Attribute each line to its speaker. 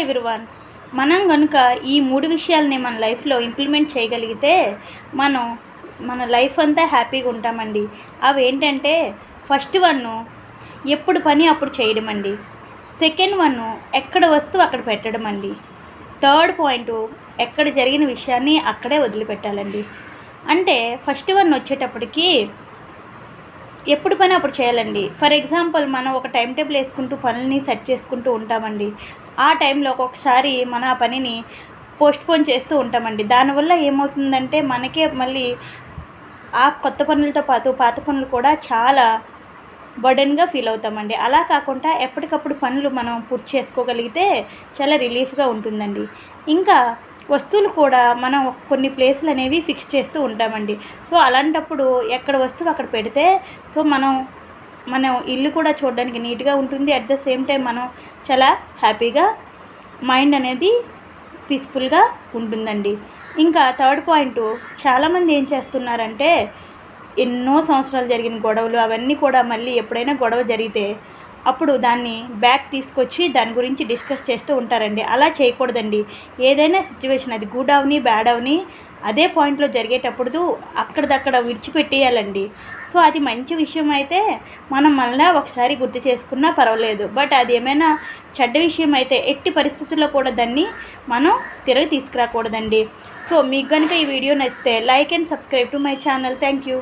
Speaker 1: Everyone, మనం కనుక ఈ 3 విషయాలని మన లైఫ్లో ఇంప్లిమెంట్ చేయగలిగితే మన లైఫ్ అంతా హ్యాపీగా ఉంటామండి. అవి ఏంటంటే, ఫస్ట్ వన్ ఎప్పుడు పని అప్పుడు చేయడం అండి. సెకండ్ వన్ ఎక్కడ వస్తువు అక్కడ పెట్టడం అండి. థర్డ్ పాయింట్ ఎక్కడ జరిగిన విషయాన్ని అక్కడే వదిలిపెట్టాలండి. అంటే ఫస్ట్ వన్ వచ్చేటప్పటికి ఎప్పుడు పని అప్పుడు చేయాలండి. ఫర్ ఎగ్జాంపుల్, మనం ఒక టైం టేబుల్ వేసుకుంటూ పనులని సెట్ చేసుకుంటూ ఉంటామండి. ఆ టైంలో ఒక్కొక్కసారి మన ఆ పనిని పోస్ట్పోన్ చేస్తూ ఉంటామండి. దానివల్ల ఏమవుతుందంటే, మనకే మళ్ళీ ఆ కొత్త పనులతో పాటు పాత పనులు కూడా చాలా బర్డెన్గా ఫీల్ అవుతామండి. అలా కాకుండా ఎప్పటికప్పుడు పనులు మనం పూర్తి చేసుకోగలిగితే చాలా రిలీఫ్గా ఉంటుందండి. ఇంకా వస్తువులు కూడా మనం కొన్ని ప్లేసులు అనేవి ఫిక్స్ చేస్తూ ఉంటామండి. సో అలాంటప్పుడు ఎక్కడ వస్తువు అక్కడ పెడితే మనం ఇల్లు కూడా చూడడానికి నీట్గా ఉంటుంది. అట్ ద సేమ్ టైం మనం చాలా హ్యాపీగా, మైండ్ అనేది పీస్ఫుల్గా ఉంటుందండి. ఇంకా థర్డ్ పాయింట్, చాలామంది ఏం చేస్తున్నారంటే, ఎన్నో సంవత్సరాలు జరిగిన గొడవలు అవన్నీ కూడా మళ్ళీ ఎప్పుడైనా గొడవ జరిగితే అప్పుడు దాన్ని బ్యాక్ తీసుకొచ్చి దాని గురించి డిస్కస్ చేస్తూ ఉంటారండి. అలా చేయకూడదండి. ఏదైనా సిచ్యువేషన్, అది గుడ్ అవని బ్యాడ్ అవని, అదే పాయింట్లో జరిగేటప్పుడు అక్కడిదక్కడ విడిచిపెట్టేయాలండి. సో అది మంచి విషయం అయితే మనం మళ్ళీ ఒకసారి గుర్తు చేసుకున్నా పర్వాలేదు. బట్ అది ఏమైనా చెడ్డ విషయం అయితే ఎట్టి పరిస్థితుల్లో కూడా దాన్ని మనం తిరిగి తీసుకురాకూడదండి. సో మీకు కనుక ఈ వీడియో నచ్చితే like and subscribe to my channel. Thank you.